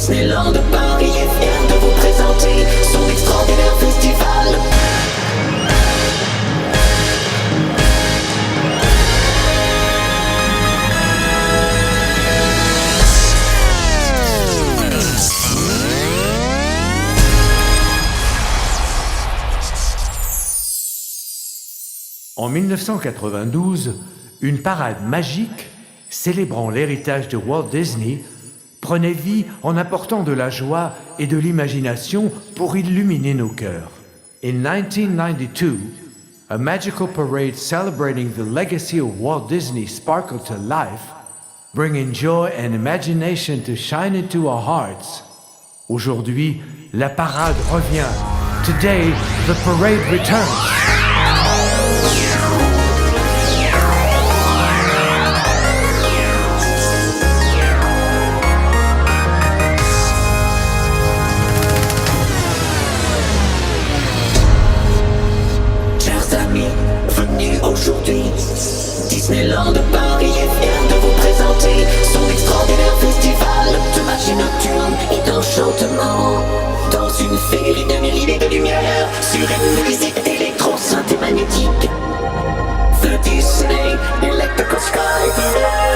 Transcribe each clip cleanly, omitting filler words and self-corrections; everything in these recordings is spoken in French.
Disneyland de Paris est fier de vous présenter son extraordinaire festival. En 1992, une parade magique célébrant l'héritage de Walt Disney prenait vie en apportant de la joie et de l'imagination pour illuminer nos cœurs. In 1992, a magical parade celebrating the legacy of Walt Disney sparkled to life, bringing joy and imagination to shine into our hearts. Aujourd'hui, la parade revient. Today, the parade returns. Aujourd'hui, Disneyland de Paris est fier de vous présenter son extraordinaire festival de magie nocturne et d'enchantement. Dans une féerie de mille et de lumière, sur une musique électro-synthé magnétique. The Disney Electrical Sky.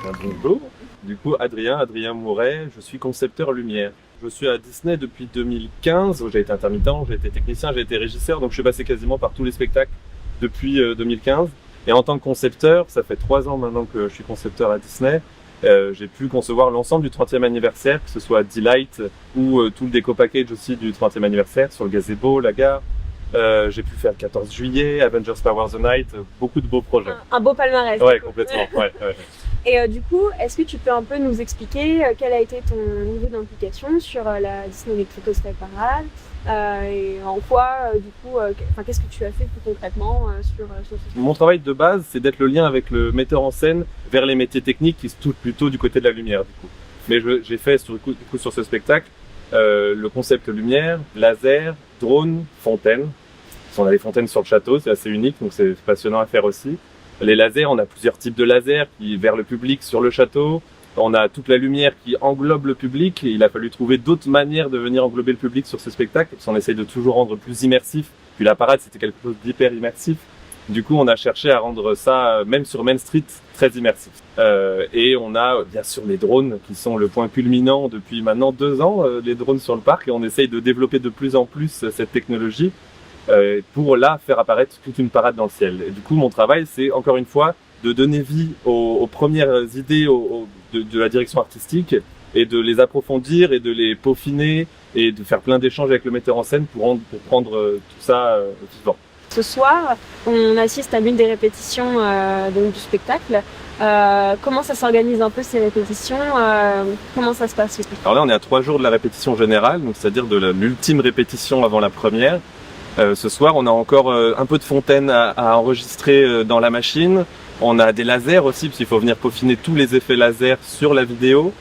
Bonjour. Du coup, Adrien Mouret, je suis concepteur lumière. Je suis à Disney depuis 2015, où j'ai été intermittent, j'ai été technicien, j'ai été régisseur, donc je suis passé quasiment par tous les spectacles depuis 2015. Et en tant que concepteur, ça fait 3 ans maintenant que je suis concepteur à Disney, j'ai pu concevoir l'ensemble du 30e anniversaire, que ce soit Delight ou tout le déco package aussi du 30e anniversaire sur le gazebo, la gare. J'ai pu faire le 14 juillet, Avengers Power the Night, beaucoup de beaux projets. Un beau palmarès. Ouais, complètement. Ouais. Et du coup, est-ce que tu peux un peu nous expliquer quel a été ton niveau d'implication sur la Disney Electrical Sky Parade et en quoi, qu'est-ce que tu as fait plus concrètement sur ce Mon travail de base, c'est d'être le lien avec le metteur en scène vers les métiers techniques qui se trouvent plutôt du côté de la lumière, du coup. Mais j'ai fait sur ce spectacle le concept lumière, laser, drone, fontaine. On a des fontaines sur le château, c'est assez unique, donc c'est passionnant à faire aussi. Les lasers, on a plusieurs types de lasers qui vers le public sur le château. On a toute la lumière qui englobe le public et il a fallu trouver d'autres manières de venir englober le public sur ce spectacle parce qu'on essaye de toujours rendre plus immersif. Puis la parade, c'était quelque chose d'hyper immersif. Du coup, on a cherché à rendre ça, même sur Main Street, très immersif. Et on a bien sûr les drones qui sont le point culminant depuis maintenant 2 ans, les drones sur le parc, et on essaye de développer de plus en plus cette technologie pour là faire apparaître toute une parade dans le ciel. Et du coup, mon travail, c'est encore une fois de donner vie aux premières idées de la direction artistique et de les approfondir et de les peaufiner et de faire plein d'échanges avec le metteur en scène pour prendre tout ça vivant. Ce soir, on assiste à l'une des répétitions du spectacle. Comment ça s'organise un peu ces répétitions comment ça se passe? Alors là, on est à 3 jours de la répétition générale, donc c'est-à-dire de l'ultime répétition avant la première. Ce soir, on a encore un peu de fontaine à enregistrer dans la machine. On a des lasers aussi, parce qu'il faut venir peaufiner tous les effets laser sur la vidéo.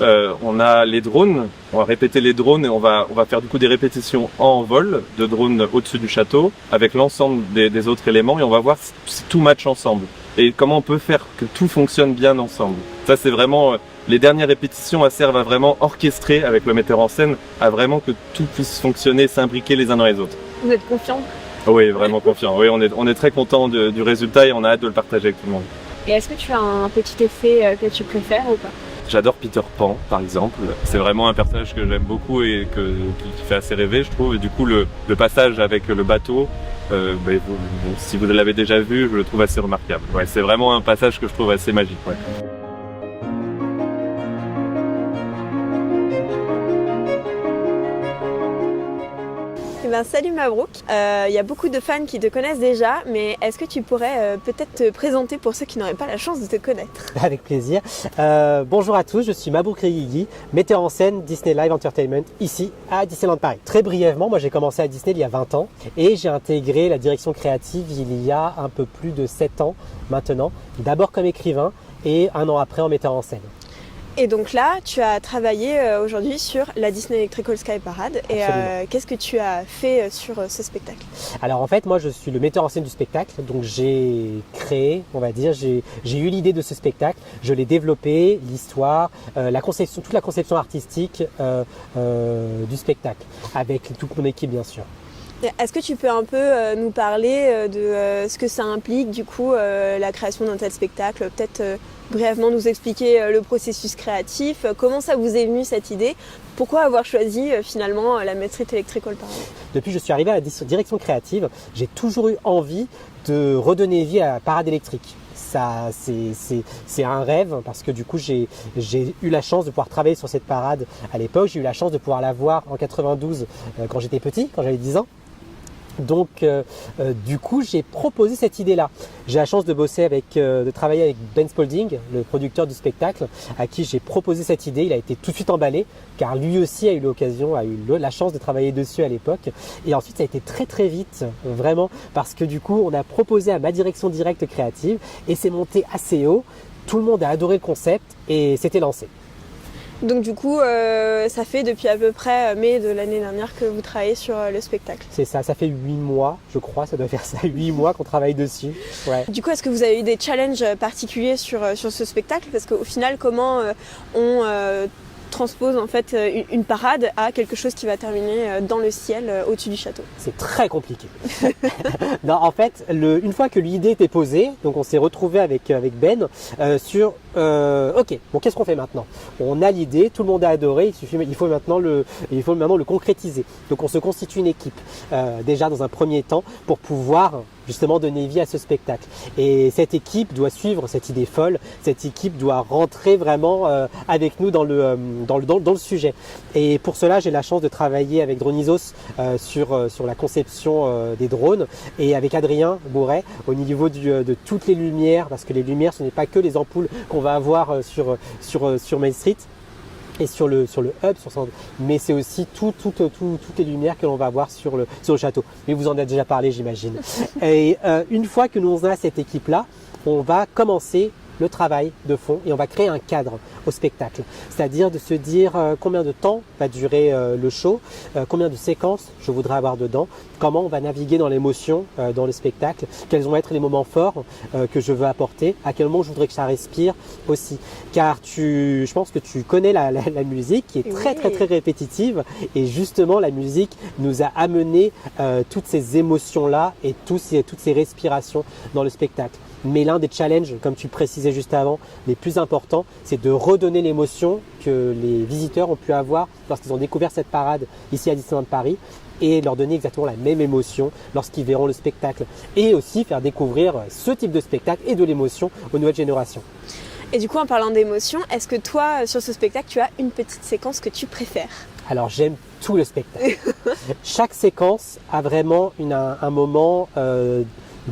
On a les drones, on va répéter les drones et on va faire du coup des répétitions en vol de drones au-dessus du château avec l'ensemble des autres éléments et on va voir si tout match ensemble et comment on peut faire que tout fonctionne bien ensemble. Ça c'est vraiment, les dernières répétitions servent à vraiment orchestrer avec le metteur en scène, à vraiment que tout puisse fonctionner, s'imbriquer les uns dans les autres. Vous êtes confiant? Oui, vraiment confiant. Oui, on est très content du résultat et on a hâte de le partager avec tout le monde. Et est-ce que tu as un petit effet que tu préfères ou pas? J'adore Peter Pan, par exemple. C'est vraiment un personnage que j'aime beaucoup et qui fait assez rêver, je trouve. Et du coup, le passage avec le bateau, si vous l'avez déjà vu, je le trouve assez remarquable. Ouais, c'est vraiment un passage que je trouve assez magique. Ouais. Salut Mabrouk, y a beaucoup de fans qui te connaissent déjà, mais est-ce que tu pourrais peut-être te présenter pour ceux qui n'auraient pas la chance de te connaître? Avec plaisir. Bonjour à tous, je suis Mabrouk Reguigui, metteur en scène Disney Live Entertainment ici à Disneyland Paris. Très brièvement, moi j'ai commencé à Disney il y a 20 ans et j'ai intégré la direction créative il y a un peu plus de 7 ans maintenant, d'abord comme écrivain et 1 an après en metteur en scène. Et donc là, tu as travaillé aujourd'hui sur la Disney Electrical Sky Parade. Et qu'est-ce que tu as fait sur ce spectacle? Alors en fait, moi je suis le metteur en scène du spectacle. Donc j'ai créé, on va dire, j'ai eu l'idée de ce spectacle. Je l'ai développé, l'histoire, toute la conception artistique du spectacle, avec toute mon équipe bien sûr. Est-ce que tu peux un peu nous parler de ce que ça implique du coup la création d'un tel spectacle? Peut-être brièvement nous expliquer le processus créatif, comment ça vous est venu cette idée? Pourquoi avoir choisi finalement la Main Street Electrical Parade? Depuis que je suis arrivé à la direction créative, j'ai toujours eu envie de redonner vie à la parade électrique. Ça, c'est un rêve parce que du coup j'ai eu la chance de pouvoir travailler sur cette parade à l'époque. J'ai eu la chance de pouvoir la voir en 92 quand j'étais petit, quand j'avais 10 ans. Donc du coup j'ai proposé cette idée-là. J'ai la chance de de travailler avec Ben Spalding, le producteur du spectacle, à qui j'ai proposé cette idée. Il a été tout de suite emballé car lui aussi a eu la chance de travailler dessus à l'époque. Et ensuite ça a été très très vite, vraiment, parce que du coup on a proposé à ma direction directe créative et c'est monté assez haut. Tout le monde a adoré le concept et c'était lancé. Donc du coup, ça fait depuis à peu près mai de l'année dernière que vous travaillez sur le spectacle. C'est ça, ça fait 8 mois, je crois, ça doit faire ça, 8 mois qu'on travaille dessus. Ouais. Du coup, est-ce que vous avez eu des challenges particuliers sur ce spectacle? Parce qu'au final, comment on transposes en fait une parade à quelque chose qui va terminer dans le ciel au-dessus du château? C'est très compliqué. Non, en fait, une fois que l'idée était posée, donc on s'est retrouvé avec Ben sur ok, bon, qu'est-ce qu'on fait maintenant? On a l'idée, tout le monde a adoré, il faut maintenant le concrétiser. Donc on se constitue une équipe déjà dans un premier temps pour pouvoir justement donner vie à ce spectacle. Et cette équipe doit suivre cette idée folle, cette équipe doit rentrer vraiment avec nous dans le sujet. Et pour cela, j'ai la chance de travailler avec Dronisos sur la conception des drones et avec Adrien Bourret au niveau de toutes les lumières, parce que les lumières, ce n'est pas que les ampoules qu'on va avoir sur Main Street et sur le hub, mais c'est aussi toutes les lumières que l'on va avoir sur le château. Mais vous en avez déjà parlé, j'imagine. Et une fois que nous avons cette équipe-là, on va commencer le travail de fond et on va créer un cadre au spectacle. C'est-à-dire de se dire combien de temps va durer le show, combien de séquences je voudrais avoir dedans, comment on va naviguer dans l'émotion dans le spectacle, quels vont être les moments forts que je veux apporter, à quel moment je voudrais que ça respire aussi. Car je pense que tu connais la musique qui est très répétitive et justement la musique nous a amené toutes ces émotions-là et toutes ces respirations dans le spectacle. Mais l'un des challenges, comme tu précisais juste avant, les plus importants, c'est de redonner l'émotion que les visiteurs ont pu avoir lorsqu'ils ont découvert cette parade ici à Disneyland Paris et leur donner exactement la même émotion lorsqu'ils verront le spectacle. Et aussi faire découvrir ce type de spectacle et de l'émotion aux nouvelles générations. Et du coup, en parlant d'émotion, est-ce que toi, sur ce spectacle, tu as une petite séquence que tu préfères? Alors j'aime tout le spectacle. Chaque séquence a vraiment un moment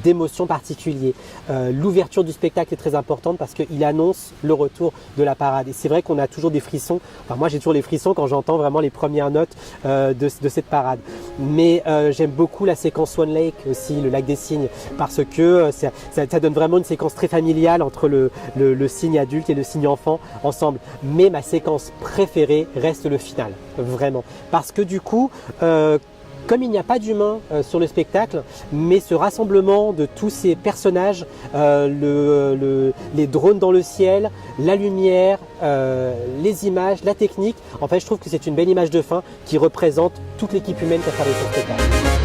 d'émotion particulier. L'ouverture du spectacle est très importante parce qu'il annonce le retour de la parade. Et c'est vrai qu'on a toujours des frissons. Enfin, moi, j'ai toujours les frissons quand j'entends vraiment les premières notes de cette parade. Mais j'aime beaucoup la séquence Swan Lake aussi, le lac des cygnes, parce que ça donne vraiment une séquence très familiale entre le cygne adulte et le cygne enfant ensemble. Mais ma séquence préférée reste le final, vraiment. Parce que du coup, comme il n'y a pas d'humain sur le spectacle, mais ce rassemblement de tous ces personnages, les drones dans le ciel, la lumière, les images, la technique, en fait je trouve que c'est une belle image de fin qui représente toute l'équipe humaine qui a travaillé sur le spectacle.